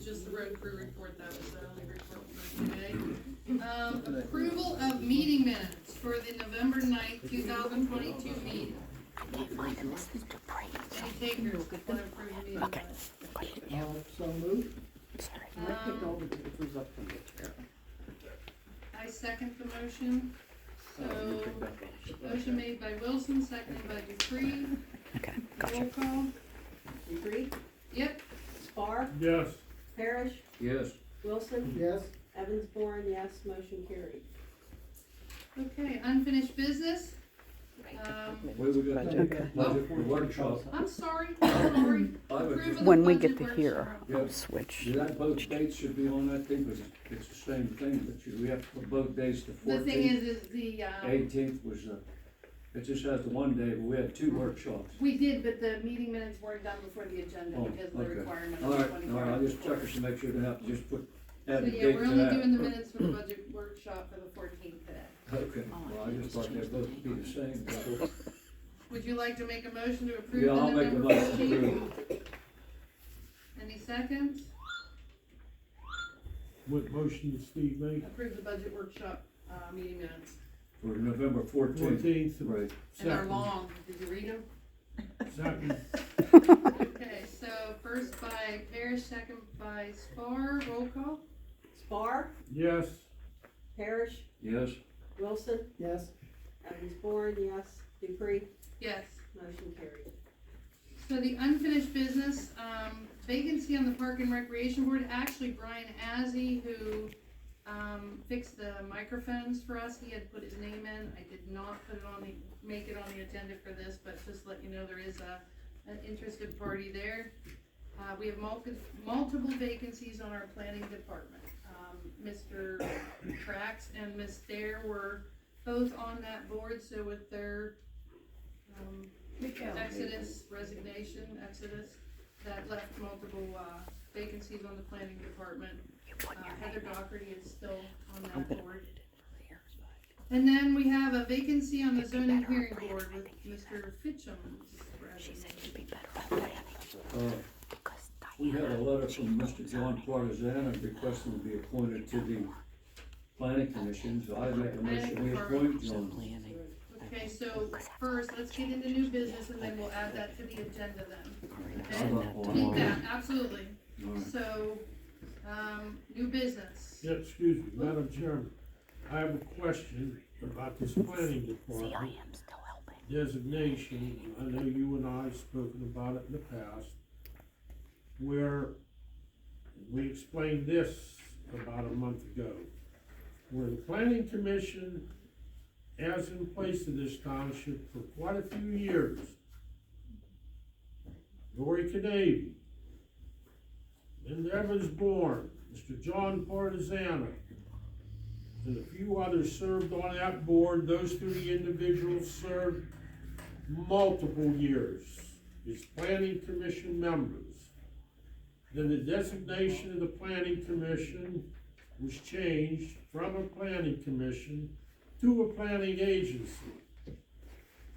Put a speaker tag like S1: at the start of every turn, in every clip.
S1: just the road crew report. That was the only report for today. Approval of meeting minutes for the November 9th, 2022 meeting. Any takers want to approve the meeting minutes?
S2: So moved.
S1: I second the motion. So, motion made by Wilson, seconded by Dupree.
S3: Okay,
S1: Roll call.
S4: Dupree,
S1: Yep.
S4: Spar,
S2: Yes.
S4: Parrish,
S5: Yes.
S4: Wilson,
S2: Yes.
S4: Evansborn, yes, motion carried.
S1: Okay, unfinished business.
S5: Wait, we got to take a budget for workshop.
S1: I'm sorry.
S5: I would
S1: Approve of the
S3: when we
S1: budget
S3: get to
S1: workshop.
S3: here,
S5: Yeah.
S3: I'll switch.
S5: Do that both dates should be on that thing, because it's the same thing, but we have to put both dates to
S1: The thing
S5: 14th.
S1: is the,
S5: 18th was, it just has the one day, but we had two workshops.
S1: we did, but the meeting minutes weren't done before the agenda
S5: Oh,
S1: because of the
S5: okay.
S1: requirement
S5: All
S1: of
S5: right,
S1: 24
S5: all right, I'll
S1: hours
S5: just check
S1: before.
S5: to make sure they have to just put,
S1: So
S5: add the
S1: yeah,
S5: date
S1: we're
S5: to
S1: only
S5: that.
S1: doing the minutes for the budget workshop for the 14th today.
S5: Okay, well, I just thought they'd both be the same. but-
S1: Would you like to make a motion to approve
S5: Yeah,
S1: the
S5: I'll make a
S1: November
S5: motion to
S1: 14th?
S5: approve.
S1: Any seconds?
S2: What motion did Steve make?
S1: Approve the budget workshop, meeting minutes.
S5: For November 14th.
S2: 14th.
S5: Right.
S1: And they're
S2: Second.
S1: long. Did you read them?
S2: Second.
S1: Okay, so first by Parrish, second by Spar, roll call.
S4: Spar,
S2: Yes.
S4: Parrish,
S5: Yes,
S4: Wilson,
S2: Yes.
S4: Evansborn, yes, Dupree,
S1: Yes.
S4: motion carried.
S1: So the unfinished business, vacancy on the Park and Recreation Board, actually Brian Azzy, who, fixed the microphones for us, he had put his name in. I did not put it on the, make it on the agenda for this, but just let you know there is an interested party there. We have multiple vacancies on our planning department. Mr. Trax and Miss Dare were both on that board, so with their, resignation, that left multiple, vacancies on the planning department. Heather Doherty is still on that board. And then we have a vacancy on the zoning hearing board with Mr. Fitchum's resignation.
S5: we had a letter from Mr. John Partizan requesting to be appointed to the planning commission, so I make a motion we appoint John.
S1: Okay, so first, let's get into new business and then we'll add that to the agenda then. Okay? Need that, absolutely.
S5: All right.
S1: So, new business.
S2: Yeah, excuse me, Madam Chairman. I have a question about this planning department
S3: still helping.
S2: designation. I know you and I have spoken about it in the past, where we explained this about a month ago, where the planning commission has in place in this township for quite a few years. Lori Canavy, Linda Evansborn, Mr. John Partizana, and a few others served on that board. Those three individuals served multiple years as planning commission members. Then the designation of the planning commission was changed from a planning commission to a planning agency.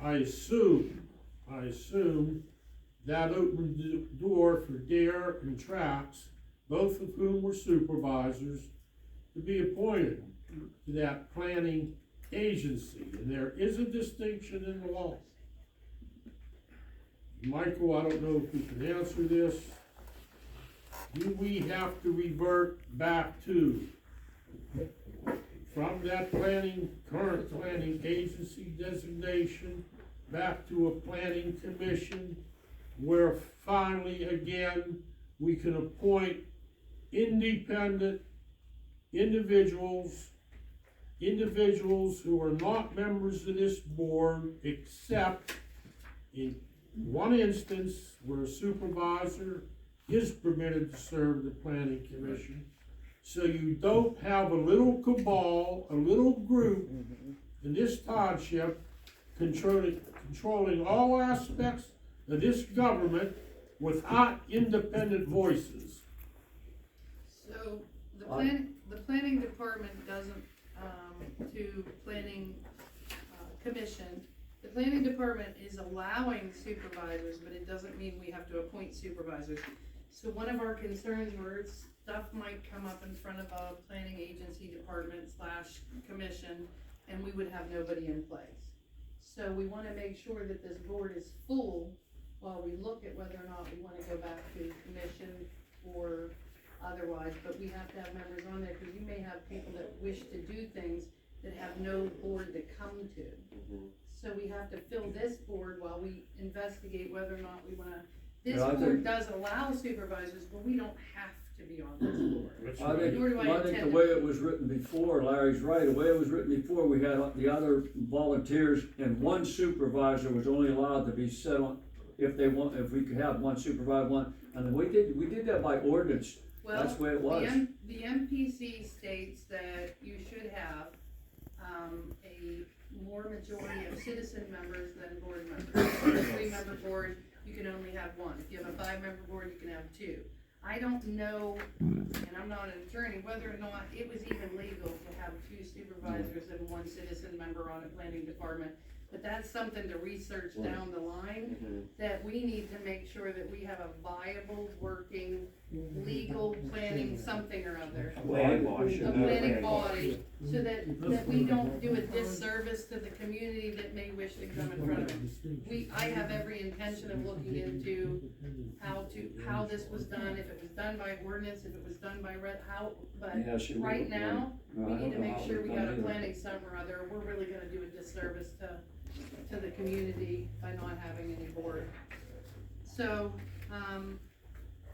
S2: I assume that opened the door for Dare and Trax, both of whom were supervisors, to be appointed to that planning agency, and there is a distinction in the law. Michael, I don't know if you can answer this. Do we have to revert back to, from that current planning agency designation, back to a planning commission, where finally, again, we can appoint independent individuals who are not members of this board, except in one instance where a supervisor is permitted to serve the planning commission. So you don't have a little cabal, a little group in this township controlling all aspects of this government without independent voices.
S1: So, the planning department doesn't, to planning, commission, the planning department is allowing supervisors, but it doesn't mean we have to appoint supervisors. So one of our concerns were stuff might come up in front of a planning agency department / commission, and we would have nobody in place. So we wanna make sure that this board is full while we look at whether or not we wanna go back to commission or otherwise, but we have to have members on there, cause you may have people that wish to do things that have no board to come to. So we have to fill this board while we investigate whether or not we wanna, this
S5: Yeah, I
S1: board
S5: think-
S1: does allow supervisors, but we don't have to be on this board.
S2: That's
S5: I
S2: right.
S1: Nor do I
S5: think the
S1: intend
S5: way
S1: it.
S5: it was written before, Larry's right, the way it was written before, we had the other volunteers, and one supervisor was only allowed to be set on, if we could have one supervisor, one, and then we did that by ordinance,
S1: Well,
S5: that's the way it was.
S1: The MPC states that you should have, a more majority of citizen members than board members. If you have a 3-member board, you can only have one. If you have a 5-member board, you can have 2. I don't know, and I'm not an attorney, whether or not it was even legal to have 2 supervisors and 1 citizen member on a planning department. But that's something to research down the line, that we need to make sure that we have a viable, working, legal planning something or other.
S3: Planning body,
S1: A
S3: should know
S1: planning
S3: planning
S1: body, so that we don't do a disservice to the community that may wish to come in front of us. I have every intention of looking into how this was done, if it was done by ordinance, if it was done by but
S5: Yeah, should we-
S1: right now,
S5: No,
S1: we
S5: I
S1: need
S5: don't
S1: to
S5: know
S1: make
S5: how
S1: sure
S5: we've
S1: we
S5: done
S1: got a
S5: either.
S1: planning something or other, we're really gonna do a disservice to the community by not having any board. So,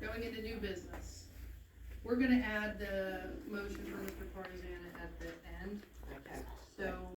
S1: going into new business, we're gonna add the motion for Mr. Partizan at the end,
S4: Okay.
S1: so